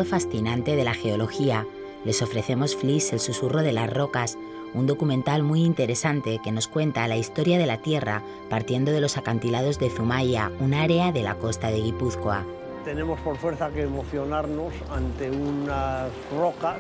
Fascinante de la geología, les ofrecemos Flis, el susurro de las rocas, un documental muy interesante que nos cuenta la historia de la Tierra partiendo de los acantilados de Zumaia, un área de la costa de Guipúzcoa. Tenemos por fuerza que emocionarnos ante unas rocas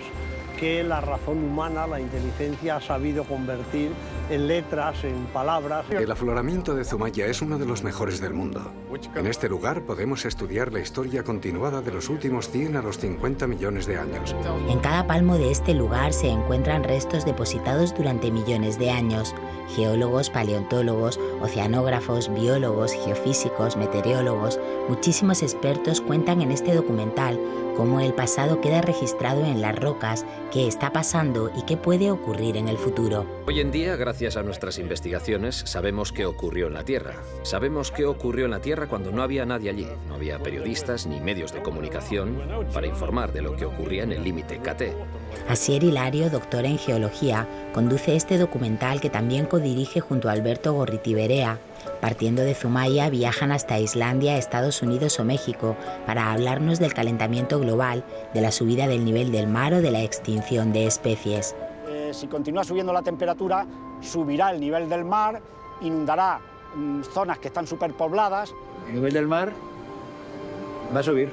que la razón humana, la inteligencia, ha sabido convertir en letras, en palabras. El afloramiento de Zumaia es uno de los mejores del mundo. En este lugar podemos estudiar la historia continuada de los últimos 100 a los 50 millones de años. En cada palmo de este lugar se encuentran restos depositados durante millones de años. Geólogos, paleontólogos, oceanógrafos, biólogos, geofísicos, meteorólogos, muchísimos expertos cuentan en este documental cómo el pasado queda registrado en las rocas, qué está pasando y qué puede ocurrir en el futuro. Hoy en día, gracias a nuestras investigaciones, sabemos qué ocurrió en la Tierra. Sabemos qué ocurrió en la Tierra cuando no había nadie allí. No había periodistas ni medios de comunicación para informar de lo que ocurría en el límite KT. Asier Hilario, doctor en geología, conduce este documental que también codirige junto a Alberto Gorriti-Berea. Partiendo de Zumaia, viajan hasta Islandia, Estados Unidos o México para hablarnos del calentamiento global, de la subida del nivel del mar o de la extinción de especies. Si continúa subiendo la temperatura, subirá el nivel del mar, inundará zonas que están superpobladas. El nivel del mar va a subir,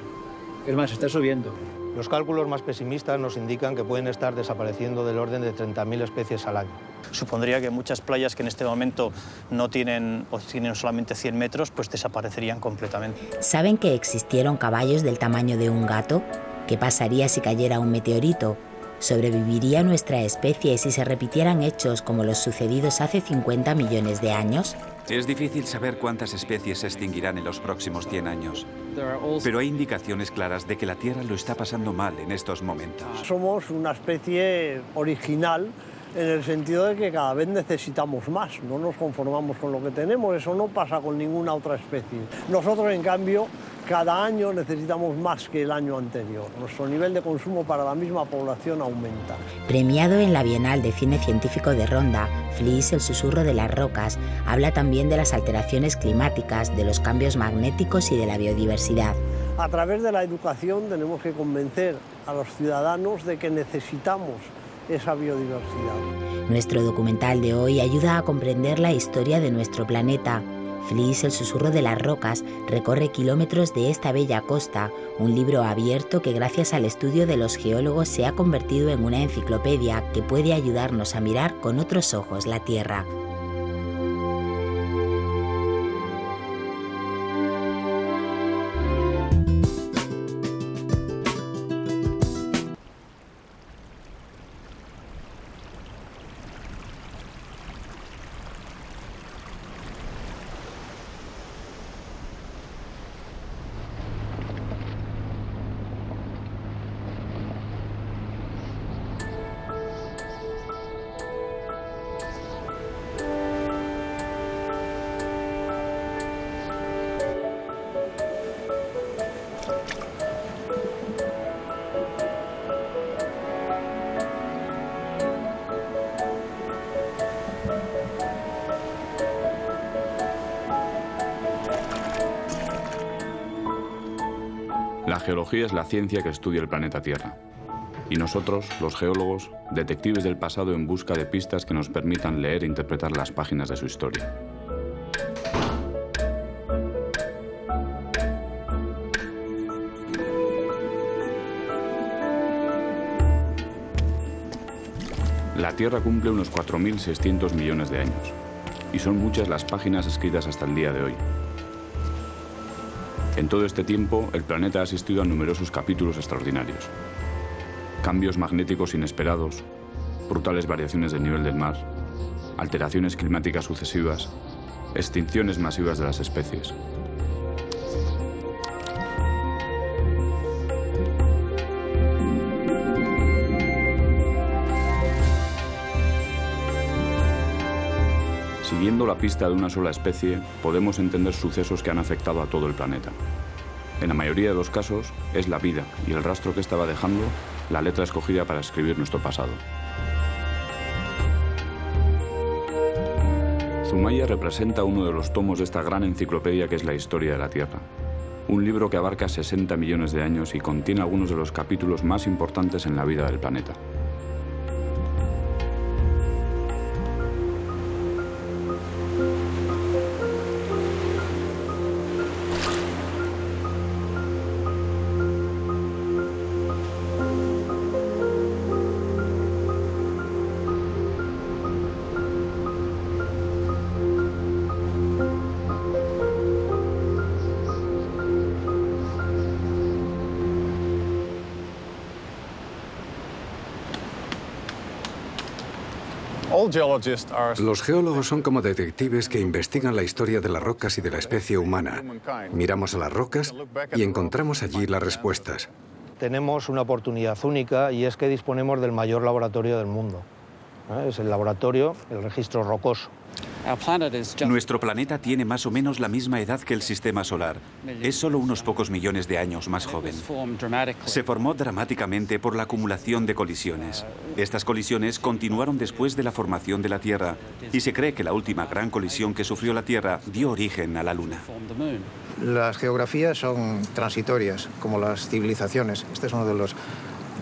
es más, está subiendo. Los cálculos más pesimistas nos indican que pueden estar desapareciendo del orden de 30.000 especies al año. Supondría que muchas playas que en este momento no tienen o tienen solamente 100 metros, pues desaparecerían completamente. ¿Saben que existieron caballos del tamaño de un gato? ¿Qué pasaría si cayera un meteorito? ¿Sobreviviría nuestra especie si se repitieran hechos como los sucedidos hace 50 millones de años? Es difícil saber cuántas especies se extinguirán en los próximos 100 años. Pero hay indicaciones claras de que la Tierra lo está pasando mal en estos momentos. Somos una especie original en el sentido de que cada vez necesitamos más, no nos conformamos con lo que tenemos, eso no pasa con ninguna otra especie. Nosotros, en cambio, cada año necesitamos más que el año anterior. Nuestro nivel de consumo para la misma población aumenta. Premiado en la Bienal de Cine Científico de Ronda, Flis, el susurro de las rocas, habla también de las alteraciones climáticas, de los cambios magnéticos y de la biodiversidad. A través de la educación tenemos que convencer a los ciudadanos de que necesitamos esa biodiversidad. Nuestro documental de hoy ayuda a comprender la historia de nuestro planeta. Flis, el susurro de las rocas, recorre kilómetros de esta bella costa, un libro abierto que gracias al estudio de los geólogos se ha convertido en una enciclopedia que puede ayudarnos a mirar con otros ojos la Tierra. La geología es la ciencia que estudia el planeta Tierra. Y nosotros, los geólogos, detectives del pasado en busca de pistas que nos permitan leer e interpretar las páginas de su historia. La Tierra cumple unos 4.600 millones de años. Y son muchas las páginas escritas hasta el día de hoy. En todo este tiempo, el planeta ha asistido a numerosos capítulos extraordinarios. Cambios magnéticos inesperados, brutales variaciones del nivel del mar, alteraciones climáticas sucesivas, extinciones masivas de las especies. Siguiendo la pista de una sola especie, podemos entender sucesos que han afectado a todo el planeta. En la mayoría de los casos, es la vida y el rastro que estaba dejando la letra escogida para escribir nuestro pasado. Zumaia representa uno de los tomos de esta gran enciclopedia que es la historia de la Tierra. Un libro que abarca 60 millones de años y contiene algunos de los capítulos más importantes en la vida del planeta. Los geólogos son como detectives que investigan la historia de las rocas y de la especie humana. Miramos a las rocas y encontramos allí las respuestas. Tenemos una oportunidad única y es que disponemos del mayor laboratorio del mundo. Es el laboratorio, el registro rocoso. Nuestro planeta tiene más o menos la misma edad que el sistema solar. Es solo unos pocos millones de años más joven. Se formó dramáticamente por la acumulación de colisiones. Estas colisiones continuaron después de la formación de la Tierra y se cree que la última gran colisión que sufrió la Tierra dio origen a la Luna. Las geografías son transitorias, como las civilizaciones. Este es uno de los,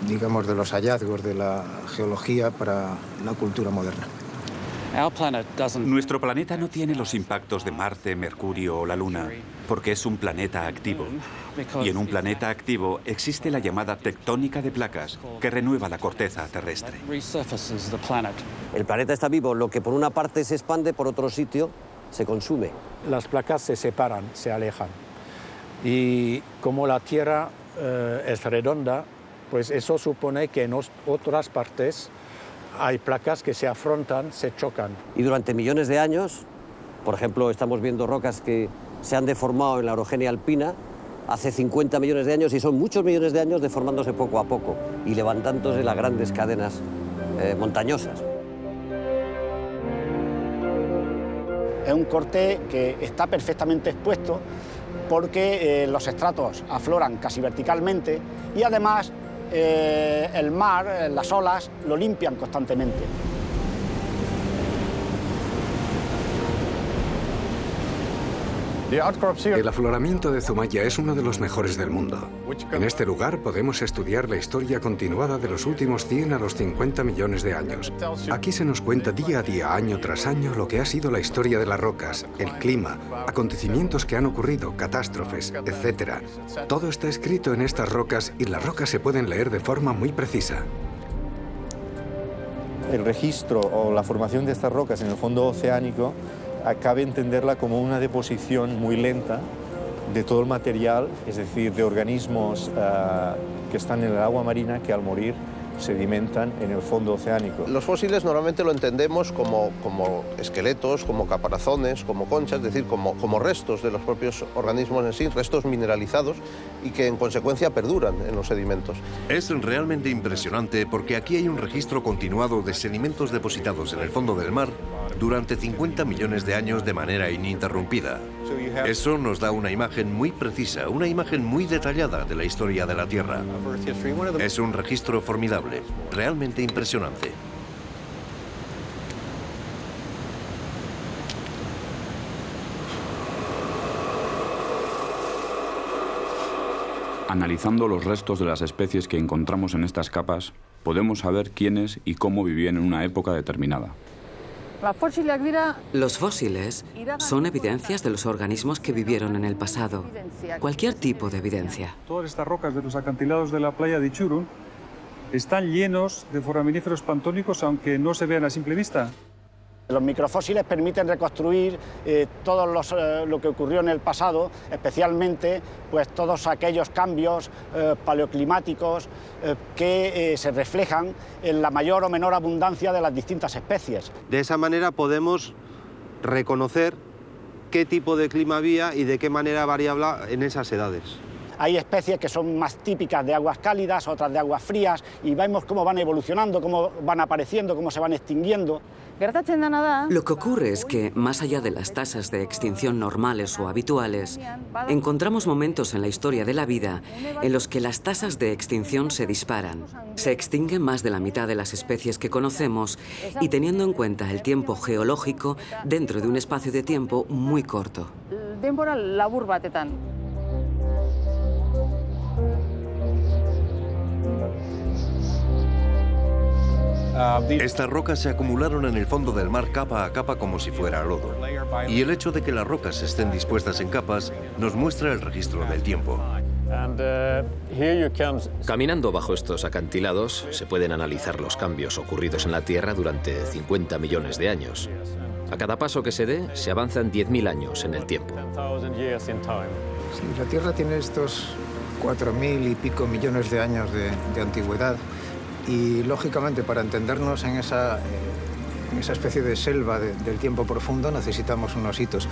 digamos, de los hallazgos de la geología para la cultura moderna. Nuestro planeta no tiene los impactos de Marte, Mercurio o la Luna, porque es un planeta activo. Y en un planeta activo existe la llamada tectónica de placas, que renueva la corteza terrestre. El planeta está vivo, lo que por una parte se expande, por otro sitio se consume. Las placas se separan, se alejan. Y como la Tierra es redonda, pues eso supone que en otras partes hay placas que se afrontan, se chocan. Y durante millones de años, por ejemplo, estamos viendo rocas que se han deformado en la orogenia alpina hace 50 millones de años y son muchos millones de años deformándose poco a poco y levantándose las grandes cadenas montañosas. Es un corte que está perfectamente expuesto porque los estratos afloran casi verticalmente y además el mar, las olas, lo limpian constantemente. El afloramiento de Zumaya es uno de los mejores del mundo. En este lugar podemos estudiar la historia continuada de los últimos 100 a los 50 millones de años. Aquí se nos cuenta día a día, año tras año, lo que ha sido la historia de las rocas, el clima, acontecimientos que han ocurrido, catástrofes, etc. Todo está escrito en estas rocas y las rocas se pueden leer de forma muy precisa. El registro o la formación de estas rocas en el fondo oceánico cabe entenderla como una deposición muy lenta de todo el material, es decir, de organismos que están en el agua marina que al morir sedimentan en el fondo oceánico. Los fósiles normalmente lo entendemos como esqueletos, como caparazones, como conchas, es decir, como restos de los propios organismos en sí, restos mineralizados y que en consecuencia perduran en los sedimentos. Es realmente impresionante porque aquí hay un registro continuado de sedimentos depositados en el fondo del mar durante 50 millones de años de manera ininterrumpida. Eso nos da una imagen muy precisa, una imagen muy detallada de la historia de la Tierra. Es un registro formidable, realmente impresionante. Analizando los restos de las especies que encontramos en estas capas, podemos saber quiénes y cómo vivían en una época determinada. Los fósiles son evidencias de los organismos que vivieron en el pasado. Cualquier tipo de evidencia. Todas estas rocas de los acantilados de la playa de Ichurun están llenos de foraminíferos planctónicos, aunque no se vean a simple vista. Los microfósiles permiten reconstruir todo lo que ocurrió en el pasado, especialmente pues, todos aquellos cambios paleoclimáticos que se reflejan en la mayor o menor abundancia de las distintas especies. De esa manera podemos reconocer qué tipo de clima había y de qué manera variaba en esas edades. Hay especies que son más típicas de aguas cálidas, otras de aguas frías, y vemos cómo van evolucionando, cómo van apareciendo, cómo se van extinguiendo. Lo que ocurre es que, más allá de las tasas de extinción normales o habituales, encontramos momentos en la historia de la vida en los que las tasas de extinción se disparan. Se extinguen más de la mitad de las especies que conocemos y teniendo en cuenta el tiempo geológico dentro de un espacio de tiempo muy corto. Estas rocas se acumularon en el fondo del mar capa a capa como si fuera lodo. Y el hecho de que las rocas estén dispuestas en capas nos muestra el registro del tiempo. Caminando bajo estos acantilados se pueden analizar los cambios ocurridos en la Tierra durante 50 millones de años. A cada paso que se dé, se avanzan 10.000 años en el tiempo. Sí, la Tierra tiene estos 4.000 y pico millones de años de antigüedad y, lógicamente, para entendernos en esa especie de selva del tiempo profundo necesitamos unos hitos.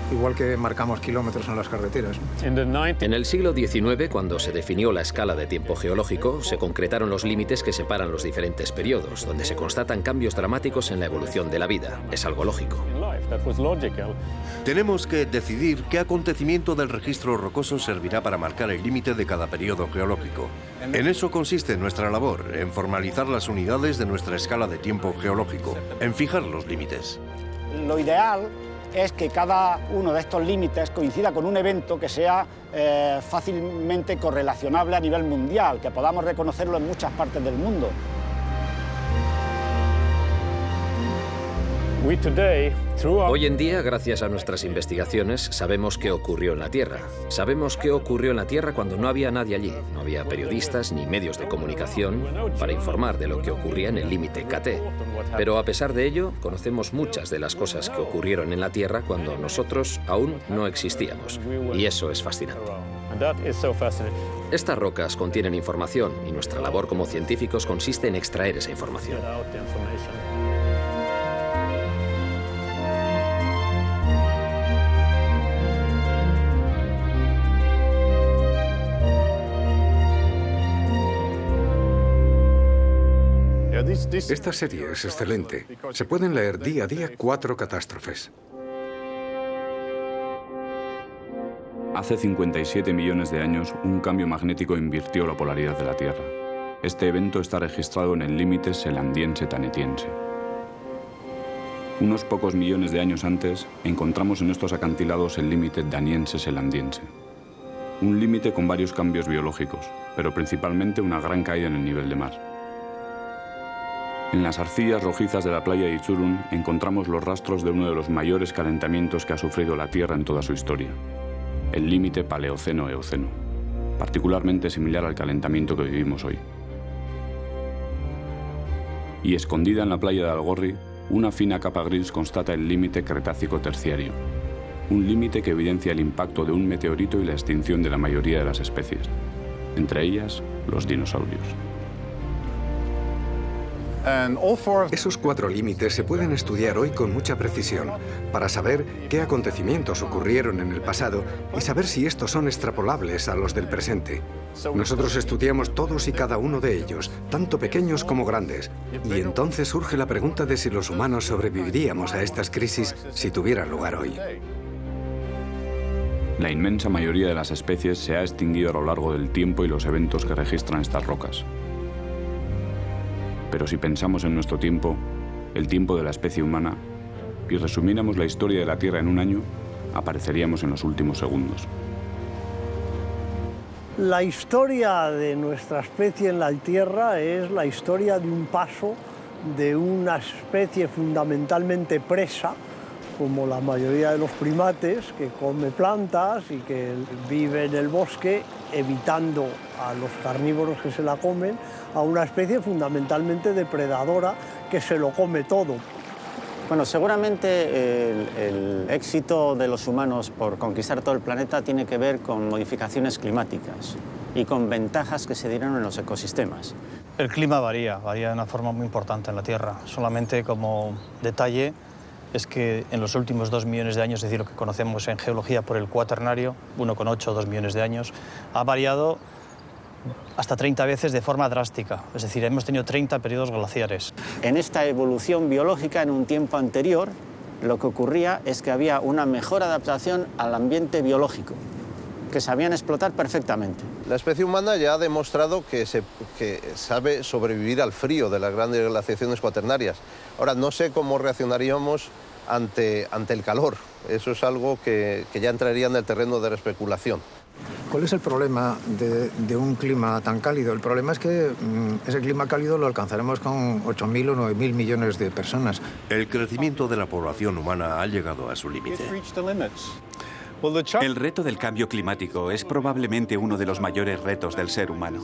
Igual que marcamos kilómetros en las carreteras. En el siglo XIX, cuando se definió la escala de tiempo geológico, se concretaron los límites que separan los diferentes periodos, donde se constatan cambios dramáticos en la evolución de la vida. Es algo lógico. Tenemos que decidir qué acontecimiento del registro rocoso servirá para marcar el límite de cada periodo geológico. En eso consiste nuestra labor, en formalizar las unidades de nuestra escala de tiempo geológico, en fijar los límites. Lo ideal es que cada uno de estos límites coincida con un evento que sea fácilmente correlacionable a nivel mundial, que podamos reconocerlo en muchas partes del mundo. Hoy en día, gracias a nuestras investigaciones, sabemos qué ocurrió en la Tierra. Sabemos qué ocurrió en la Tierra cuando no había nadie allí. No había periodistas ni medios de comunicación para informar de lo que ocurría en el límite KT. Pero a pesar de ello, conocemos muchas de las cosas que ocurrieron en la Tierra cuando nosotros aún no existíamos. Y eso es fascinante. Estas rocas contienen información y nuestra labor como científicos consiste en extraer esa información. Esta serie es excelente. Se pueden leer día a día 4 catástrofes. Hace 57 millones de años, un cambio magnético invirtió la polaridad de la Tierra. Este evento está registrado en el límite selandiense-tanetiense. Unos pocos millones de años antes, encontramos en estos acantilados el límite daniense-selandiense. Un límite con varios cambios biológicos, pero principalmente una gran caída en el nivel de mar. En las arcillas rojizas de la playa de Ichurun encontramos los rastros de uno de los mayores calentamientos que ha sufrido la Tierra en toda su historia, el límite Paleoceno-Eoceno, particularmente similar al calentamiento que vivimos hoy. Y escondida en la playa de Algorri, una fina capa gris constata el límite Cretácico-Terciario, un límite que evidencia el impacto de un meteorito y la extinción de la mayoría de las especies, entre ellas los dinosaurios. Esos 4 límites se pueden estudiar hoy con mucha precisión para saber qué acontecimientos ocurrieron en el pasado y saber si estos son extrapolables a los del presente. Nosotros estudiamos todos y cada uno de ellos, tanto pequeños como grandes, y entonces surge la pregunta de si los humanos sobreviviríamos a estas crisis si tuvieran lugar hoy. La inmensa mayoría de las especies se ha extinguido a lo largo del tiempo y los eventos que registran estas rocas. Pero si pensamos en nuestro tiempo, el tiempo de la especie humana, y resumiéramos la historia de la Tierra en un año, apareceríamos en los últimos segundos. La historia de nuestra especie en la Tierra es la historia de un paso de una especie fundamentalmente presa, como la mayoría de los primates, que come plantas y que vive en el bosque, evitando a los carnívoros que se la comen, a una especie fundamentalmente depredadora que se lo come todo. Bueno, seguramente el éxito de los humanos por conquistar todo el planeta tiene que ver con modificaciones climáticas y con ventajas que se dieron en los ecosistemas. El clima varía de una forma muy importante en la Tierra. Solamente como detalle es que en los últimos 2 millones de años, es decir, lo que conocemos en geología por el cuaternario, 1,8 o 2 millones de años, ha variado hasta 30 veces de forma drástica. Es decir, hemos tenido 30 periodos glaciares. En esta evolución biológica, en un tiempo anterior, lo que ocurría es que había una mejor adaptación al ambiente biológico, que sabían explotar perfectamente. La especie humana ya ha demostrado que sabe sobrevivir al frío de las grandes glaciaciones cuaternarias. Ahora, no sé cómo reaccionaríamos ante el calor. Eso es algo que ya entraría en el terreno de la especulación. ¿Cuál es el problema de un clima tan cálido? El problema es que ese clima cálido lo alcanzaremos con 8.000 o 9.000 millones de personas. El crecimiento de la población humana ha llegado a su límite. El reto del cambio climático es probablemente uno de los mayores retos del ser humano.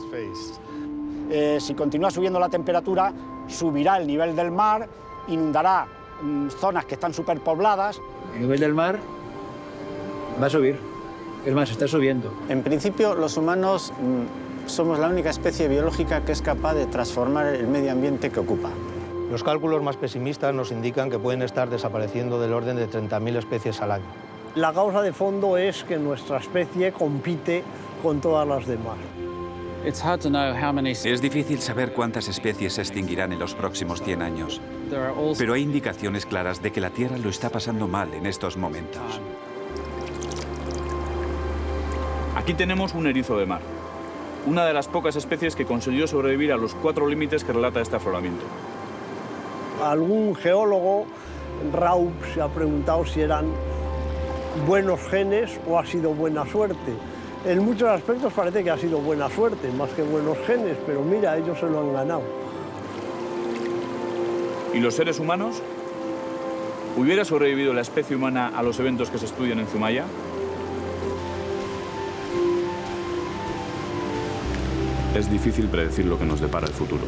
Si continúa subiendo la temperatura, subirá el nivel del mar, inundará zonas que están superpobladas. El nivel del mar va a subir. Es más, está subiendo. En principio, los humanos somos la única especie biológica que es capaz de transformar el medio ambiente que ocupa. Los cálculos más pesimistas nos indican que pueden estar desapareciendo del orden de 30.000 especies al año. La causa de fondo es que nuestra especie compite con todas las demás. Es difícil saber cuántas especies se extinguirán en los próximos 100 años, pero hay indicaciones claras de que la Tierra lo está pasando mal en estos momentos. Aquí tenemos un erizo de mar, una de las pocas especies que consiguió sobrevivir a los 4 límites que relata este afloramiento. Algún geólogo, Raup, se ha preguntado si eran buenos genes o ha sido buena suerte. En muchos aspectos parece que ha sido buena suerte, más que buenos genes, pero mira, ellos se lo han ganado. ¿Y los seres humanos? ¿Hubiera sobrevivido la especie humana a los eventos que se estudian en Zumaya? Es difícil predecir lo que nos depara el futuro,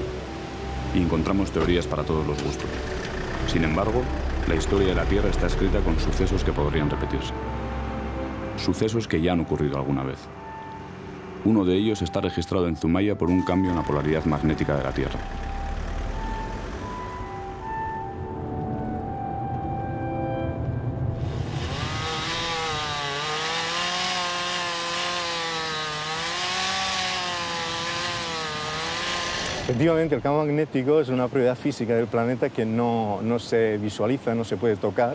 y encontramos teorías para todos los gustos. Sin embargo, la historia de la Tierra está escrita con sucesos que podrían repetirse. Sucesos que ya han ocurrido alguna vez. Uno de ellos está registrado en Zumaya por un cambio en la polaridad magnética de la Tierra. Efectivamente, el campo magnético es una propiedad física del planeta que no se visualiza, no se puede tocar.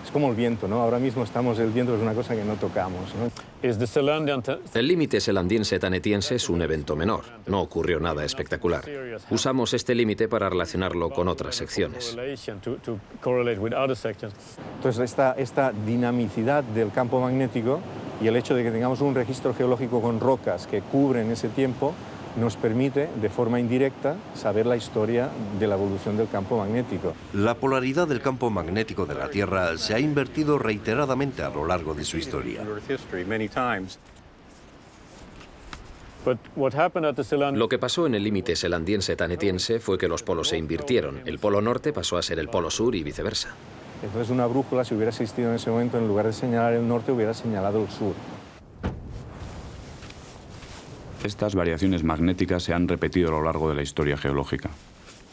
Es como el viento, ¿no? Ahora mismo el viento es una cosa que no tocamos, ¿no? El límite selandiense-tanetiense es un evento menor. No ocurrió nada espectacular. Usamos este límite para relacionarlo con otras secciones. Entonces, esta dinamicidad del campo magnético y el hecho de que tengamos un registro geológico con rocas que cubren ese tiempo nos permite, de forma indirecta, saber la historia de la evolución del campo magnético. La polaridad del campo magnético de la Tierra se ha invertido reiteradamente a lo largo de su historia. Lo que pasó en el límite selandiense-tanetiense fue que los polos se invirtieron. El polo norte pasó a ser el polo sur y viceversa. Entonces una brújula, si hubiera existido en ese momento, en lugar de señalar el norte, hubiera señalado el sur. Estas variaciones magnéticas se han repetido a lo largo de la historia geológica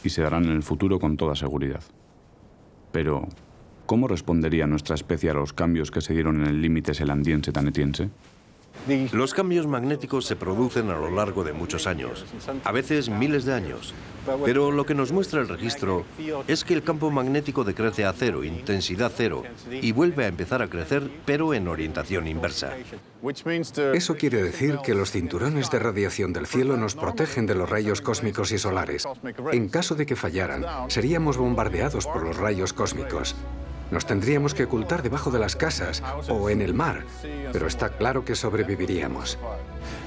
y se darán en el futuro con toda seguridad. Pero, ¿cómo respondería nuestra especie a los cambios que se dieron en el límite selandiense-tanetiense? Los cambios magnéticos se producen a lo largo de muchos años, a veces miles de años. Pero lo que nos muestra el registro es que el campo magnético decrece a cero, intensidad cero, y vuelve a empezar a crecer, pero en orientación inversa. Eso quiere decir que los cinturones de radiación del cielo nos protegen de los rayos cósmicos y solares. En caso de que fallaran, seríamos bombardeados por los rayos cósmicos. Nos tendríamos que ocultar debajo de las casas o en el mar, pero está claro que sobreviviríamos.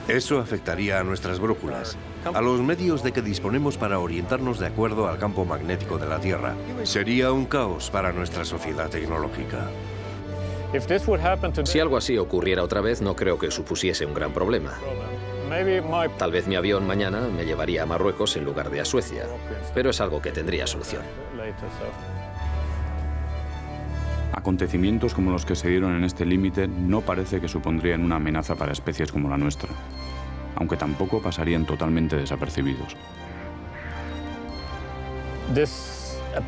Eso afectaría a nuestras brújulas, a los medios de que disponemos para orientarnos de acuerdo al campo magnético de la Tierra. Sería un caos para nuestra sociedad tecnológica. Si algo así ocurriera otra vez, no creo que supusiese un gran problema. Tal vez mi avión mañana me llevaría a Marruecos en lugar de a Suecia, pero es algo que tendría solución. Acontecimientos como los que se dieron en este límite no parece que supondrían una amenaza para especies como la nuestra, aunque tampoco pasarían totalmente desapercibidos.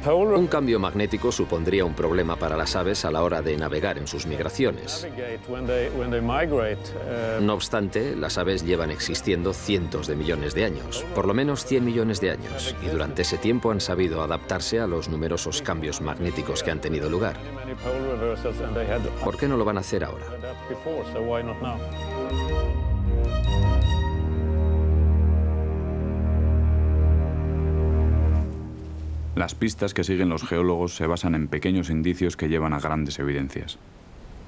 Un cambio magnético supondría un problema para las aves a la hora de navegar en sus migraciones. No obstante, las aves llevan existiendo cientos de millones de años, por lo menos 100 millones de años, y durante ese tiempo han sabido adaptarse a los numerosos cambios magnéticos que han tenido lugar. ¿Por qué no lo van a hacer ahora? Las pistas que siguen los geólogos se basan en pequeños indicios que llevan a grandes evidencias.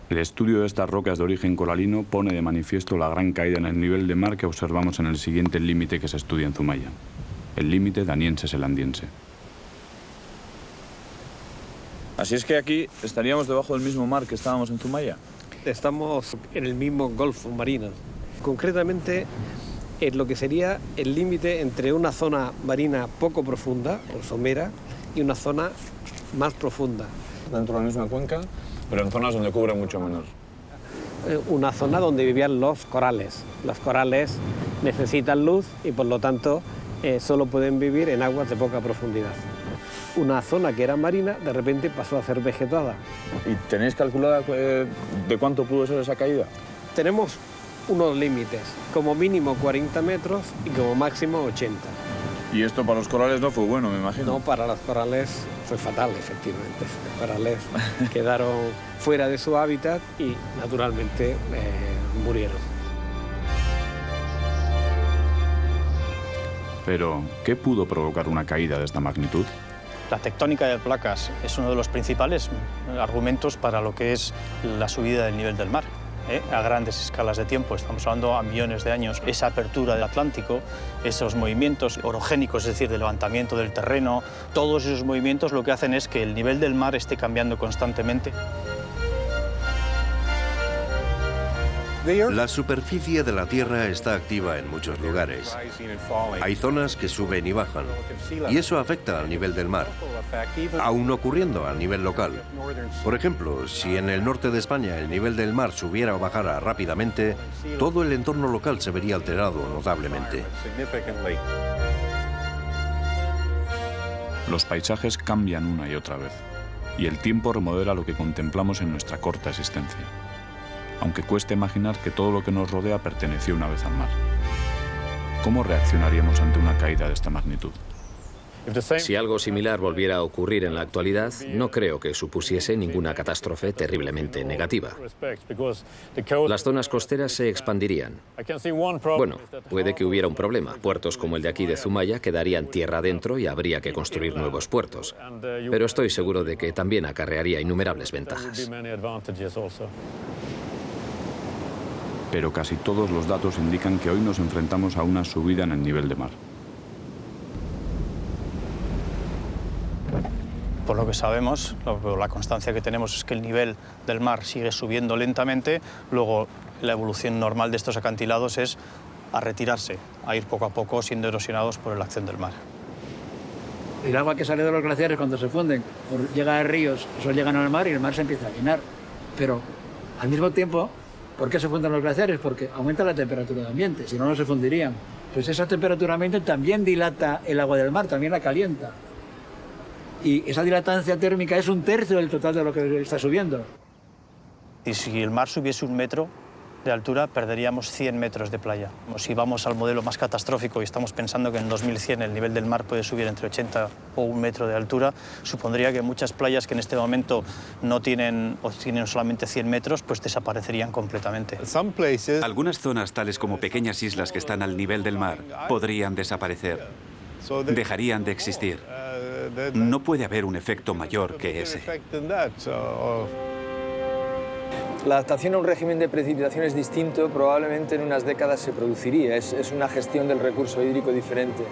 El estudio de estas rocas de origen coralino pone de manifiesto la gran caída en el nivel de mar que observamos en el siguiente límite que se estudia en Zumaya, el límite daniense-selandiense. Así es que aquí estaríamos debajo del mismo mar que estábamos en Zumaya. Estamos en el mismo golfo marino, concretamente en lo que sería el límite entre una zona marina poco profunda, o somera, y una zona más profunda. Dentro de la misma cuenca, pero en zonas donde cubre mucho menos. Una zona donde vivían los corales. Los corales necesitan luz y por lo tanto solo pueden vivir en aguas de poca profundidad. Una zona que era marina de repente pasó a ser vegetada. ¿Y tenéis calculada de cuánto pudo ser esa caída? Tenemos unos límites, como mínimo 40 metros y como máximo 80. Y esto para los corales no fue bueno, me imagino. No, para los corales fue fatal, efectivamente. Los corales quedaron fuera de su hábitat y, naturalmente, murieron. Pero, ¿qué pudo provocar una caída de esta magnitud? La tectónica de placas es uno de los principales argumentos para lo que es la subida del nivel del mar. A grandes escalas de tiempo, estamos hablando a millones de años, esa apertura del Atlántico, esos movimientos orogénicos, es decir, de levantamiento del terreno, todos esos movimientos lo que hacen es que el nivel del mar esté cambiando constantemente. La superficie de la Tierra está activa en muchos lugares. Hay zonas que suben y bajan, y eso afecta al nivel del mar, aún ocurriendo a nivel local. Por ejemplo, si en el norte de España el nivel del mar subiera o bajara rápidamente, todo el entorno local se vería alterado notablemente. Los paisajes cambian una y otra vez, y el tiempo remodela lo que contemplamos en nuestra corta existencia. Aunque cueste imaginar que todo lo que nos rodea perteneció una vez al mar. ¿Cómo reaccionaríamos ante una caída de esta magnitud? Si algo similar volviera a ocurrir en la actualidad, no creo que supusiese ninguna catástrofe terriblemente negativa. Las zonas costeras se expandirían. Bueno, puede que hubiera un problema. Puertos como el de aquí de Zumaya quedarían tierra adentro y habría que construir nuevos puertos. Pero estoy seguro de que también acarrearía innumerables ventajas. Pero casi todos los datos indican que hoy nos enfrentamos a una subida en el nivel de mar. Por lo que sabemos, la constancia que tenemos es que el nivel del mar sigue subiendo lentamente, luego la evolución normal de estos acantilados es a retirarse, a ir poco a poco siendo erosionados por la acción del mar. El agua que sale de los glaciares cuando se funden, llega a ríos, eso llegan al mar y el mar se empieza a llenar. Pero al mismo tiempo, ¿por qué se funden los glaciares? Porque aumenta la temperatura del ambiente, si no, no se fundirían. Pues esa temperatura ambiente también dilata el agua del mar, también la calienta. Y esa dilatancia térmica es 1/3 del total de lo que está subiendo. Y si el mar subiese 1 metro de altura, perderíamos 100 metros de playa. Si vamos al modelo más catastrófico y estamos pensando que en 2100 el nivel del mar puede subir entre 80 o 1 metro de altura, supondría que muchas playas que en este momento no tienen o tienen solamente 100 metros, pues desaparecerían completamente. Algunas zonas, tales como pequeñas islas que están al nivel del mar, podrían desaparecer. Dejarían de existir. No puede haber un efecto mayor que ese. La adaptación a un régimen de precipitaciones distinto probablemente en unas décadas se produciría. Es una gestión del recurso hídrico diferente.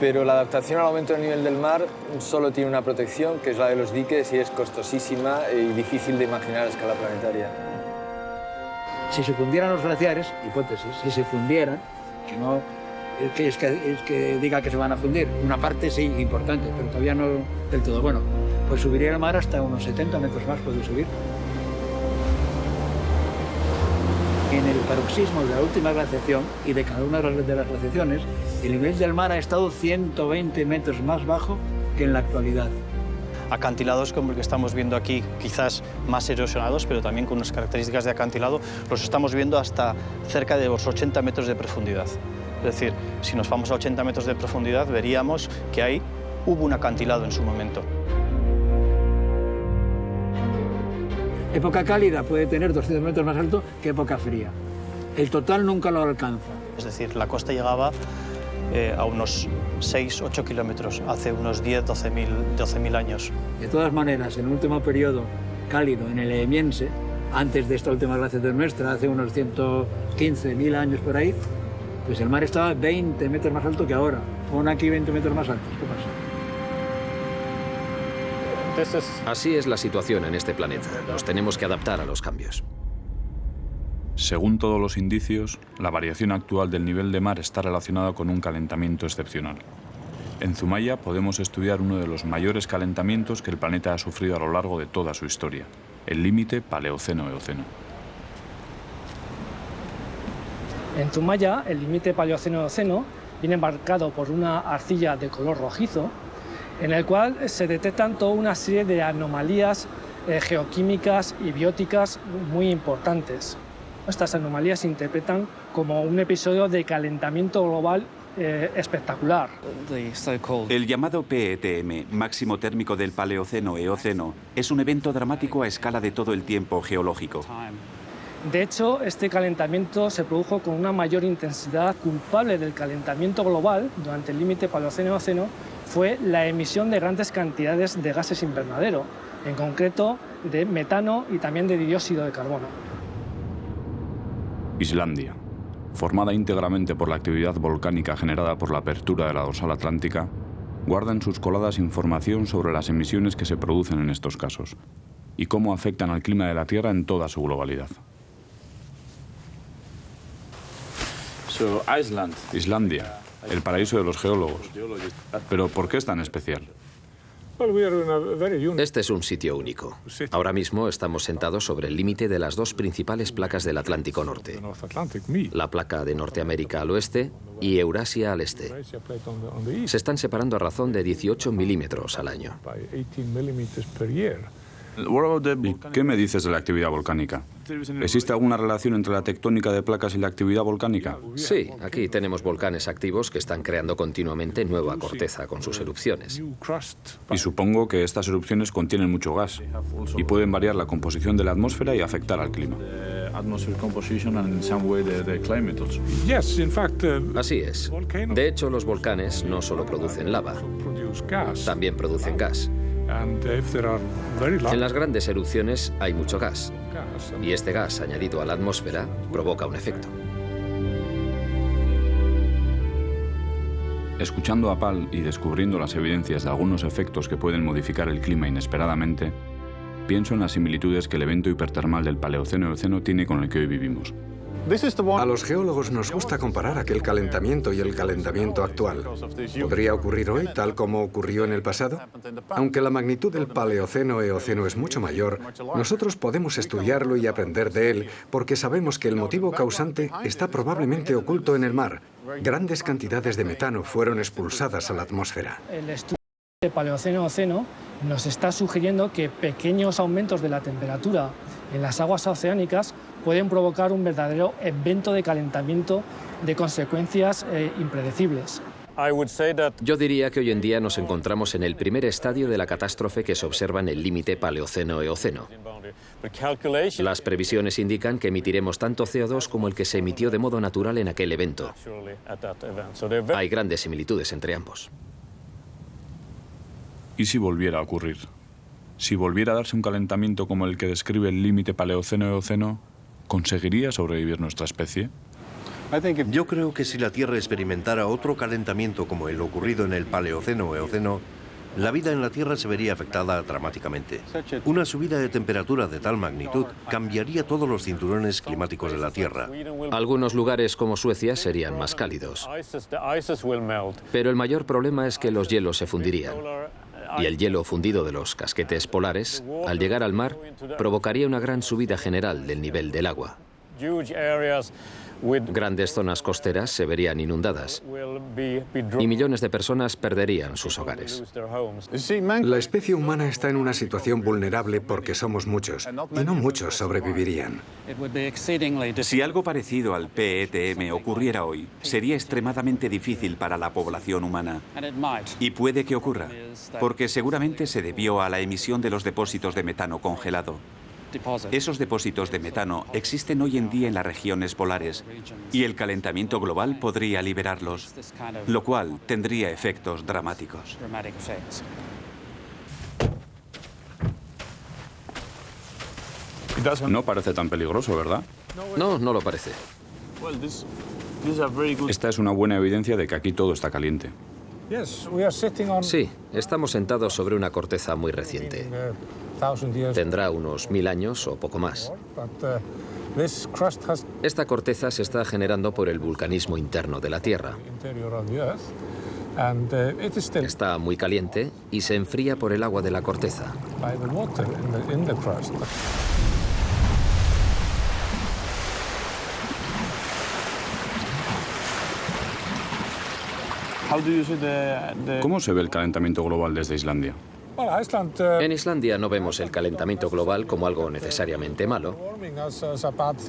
Pero la adaptación al aumento del nivel del mar solo tiene una protección, que es la de los diques, y es costosísima y difícil de imaginar a escala planetaria. Si se fundieran los glaciares, hipótesis, si se fundieran, que no es que diga que se van a fundir, una parte sí, importante, pero todavía no del todo. Bueno, pues subiría el mar hasta unos 70 metros más, puede subir. En el paroxismo de la última glaciación y de cada una de las glaciaciones, el nivel del mar ha estado 120 metros más bajo que en la actualidad. Acantilados como el que estamos viendo aquí, quizás más erosionados, pero también con unas características de acantilado, los estamos viendo hasta cerca de los 80 metros de profundidad. Es decir, si nos vamos a 80 metros de profundidad, veríamos que ahí hubo un acantilado en su momento. Época cálida puede tener 200 metros más alto que época fría. El total nunca lo alcanza. Es decir, la costa llegaba a unos 6-8 kilómetros hace unos 10-12.000 años. De todas maneras, en el último periodo cálido, en el Eemiense, antes de esta última glaciación nuestra, hace unos 115.000 años por ahí, pues el mar estaba 20 metros más alto que ahora. Pon aquí 20 metros más altos. ¿Qué pasa? Así es la situación en este planeta. Nos tenemos que adaptar a los cambios. Según todos los indicios, la variación actual del nivel de mar está relacionada con un calentamiento excepcional. En Zumaya podemos estudiar uno de los mayores calentamientos que el planeta ha sufrido a lo largo de toda su historia, el límite Paleoceno-Eoceno. En Zumaya, el límite Paleoceno-Eoceno viene marcado por una arcilla de color rojizo, en el cual se detectan toda una serie de anomalías geoquímicas y bióticas muy importantes. Estas anomalías se interpretan como un episodio de calentamiento global espectacular. El llamado PETM, máximo térmico del Paleoceno-Eoceno, es un evento dramático a escala de todo el tiempo geológico. De hecho, este calentamiento se produjo con una mayor intensidad. Culpable del calentamiento global durante el límite Paleoceno-Eoceno fue la emisión de grandes cantidades de gases invernadero, en concreto de metano y también de dióxido de carbono. Islandia, formada íntegramente por la actividad volcánica generada por la apertura de la dorsal atlántica, guarda en sus coladas información sobre las emisiones que se producen en estos casos y cómo afectan al clima de la Tierra en toda su globalidad. Islandia, el paraíso de los geólogos. Pero ¿por qué es tan especial? Este es un sitio único. Ahora mismo estamos sentados sobre el límite de las dos principales placas del Atlántico Norte. La placa de Norteamérica al oeste y Eurasia al este. Se están separando a razón de 18 milímetros al año. ¿Y qué me dices de la actividad volcánica? ¿Existe alguna relación entre la tectónica de placas y la actividad volcánica? Sí, aquí tenemos volcanes activos que están creando continuamente nueva corteza con sus erupciones. Y supongo que estas erupciones contienen mucho gas y pueden variar la composición de la atmósfera y afectar al clima. Así es. De hecho, los volcanes no solo producen lava, también producen gas. En las grandes erupciones hay mucho gas, y este gas añadido a la atmósfera provoca un efecto. Escuchando a Pal y descubriendo las evidencias de algunos efectos que pueden modificar el clima inesperadamente, pienso en las similitudes que el evento hipertermal del Paleoceno-Eoceno tiene con el que hoy vivimos. A los geólogos nos gusta comparar aquel calentamiento y el calentamiento actual. ¿Podría ocurrir hoy tal como ocurrió en el pasado? Aunque la magnitud del Paleoceno-Eoceno es mucho mayor, nosotros podemos estudiarlo y aprender de él porque sabemos que el motivo causante está probablemente oculto en el mar. Grandes cantidades de metano fueron expulsadas a la atmósfera. El estudio del Paleoceno-Eoceno nos está sugiriendo que pequeños aumentos de la temperatura en las aguas oceánicas pueden provocar un verdadero evento de calentamiento de consecuencias impredecibles. Yo diría que hoy en día nos encontramos en el primer estadio de la catástrofe que se observa en el límite Paleoceno-Eoceno. Las previsiones indican que emitiremos tanto CO2 como el que se emitió de modo natural en aquel evento. Hay grandes similitudes entre ambos. ¿Y si volviera a ocurrir? Si volviera a darse un calentamiento como el que describe el límite Paleoceno-Eoceno, ¿conseguiría sobrevivir nuestra especie? Yo creo que si la Tierra experimentara otro calentamiento como el ocurrido en el Paleoceno-Eoceno, la vida en la Tierra se vería afectada dramáticamente. Una subida de temperatura de tal magnitud cambiaría todos los cinturones climáticos de la Tierra. Algunos lugares como Suecia serían más cálidos. Pero el mayor problema es que los hielos se fundirían. Y el hielo fundido de los casquetes polares, al llegar al mar, provocaría una gran subida general del nivel del agua. Grandes zonas costeras se verían inundadas y millones de personas perderían sus hogares. La especie humana está en una situación vulnerable porque somos muchos, y no muchos sobrevivirían. Si algo parecido al PETM ocurriera hoy, sería extremadamente difícil para la población humana. Y puede que ocurra, porque seguramente se debió a la emisión de los depósitos de metano congelado. Esos depósitos de metano existen hoy en día en las regiones polares y el calentamiento global podría liberarlos, lo cual tendría efectos dramáticos. No parece tan peligroso, ¿verdad? No, no lo parece. Esta es una buena evidencia de que aquí todo está caliente. Sí, estamos sentados sobre una corteza muy reciente. Tendrá unos 1000 años o poco más. Esta corteza se está generando por el vulcanismo interno de la Tierra. Está muy caliente y se enfría por el agua de la corteza. ¿Cómo se ve el calentamiento global desde Islandia? En Islandia no vemos el calentamiento global como algo necesariamente malo,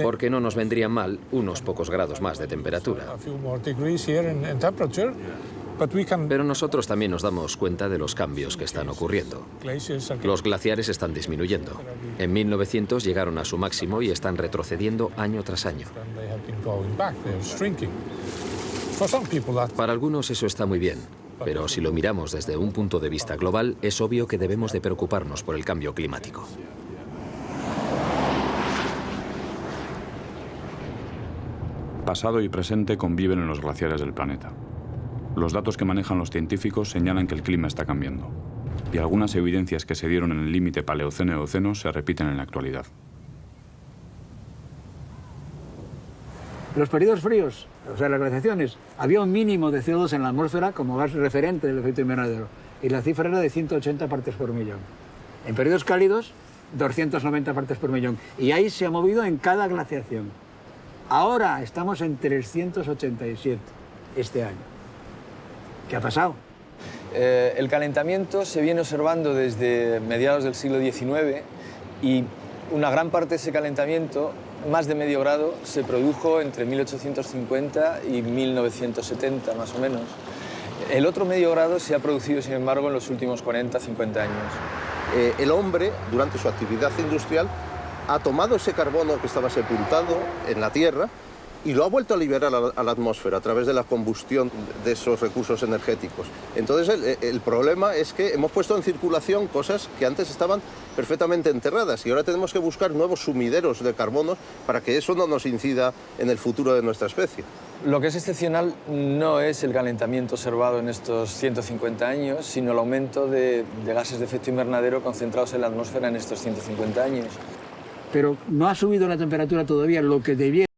porque no nos vendrían mal unos pocos grados más de temperatura. Pero nosotros también nos damos cuenta de los cambios que están ocurriendo. Los glaciares están disminuyendo. En 1900 llegaron a su máximo y están retrocediendo año tras año. Para algunos eso está muy bien, pero si lo miramos desde un punto de vista global, es obvio que debemos de preocuparnos por el cambio climático. Pasado y presente conviven en los glaciares del planeta. Los datos que manejan los científicos señalan que el clima está cambiando, y algunas evidencias que se dieron en el límite Paleoceno-Eoceno se repiten en la actualidad. Los periodos fríos, o sea, las glaciaciones, había un mínimo de CO2 en la atmósfera como gas referente del efecto invernadero, y la cifra era de 180 partes por millón. En periodos cálidos, 290 partes por millón, y ahí se ha movido en cada glaciación. Ahora estamos en 387 este año. ¿Qué ha pasado? El calentamiento se viene observando desde mediados del siglo XIX y una gran parte de ese calentamiento, más de medio grado, se produjo entre 1850 y 1970, más o menos. El otro medio grado se ha producido, sin embargo, en los últimos 40, 50 años. El hombre, durante su actividad industrial, ha tomado ese carbono que estaba sepultado en la Tierra y lo ha vuelto a liberar a la atmósfera a través de la combustión de esos recursos energéticos. Entonces el problema es que hemos puesto en circulación cosas que antes estaban perfectamente enterradas y ahora tenemos que buscar nuevos sumideros de carbono para que eso no nos incida en el futuro de nuestra especie. Lo que es excepcional no es el calentamiento observado en estos 150 años, sino el aumento de gases de efecto invernadero concentrados en la atmósfera en estos 150 años. Pero no ha subido la temperatura todavía lo que debiera.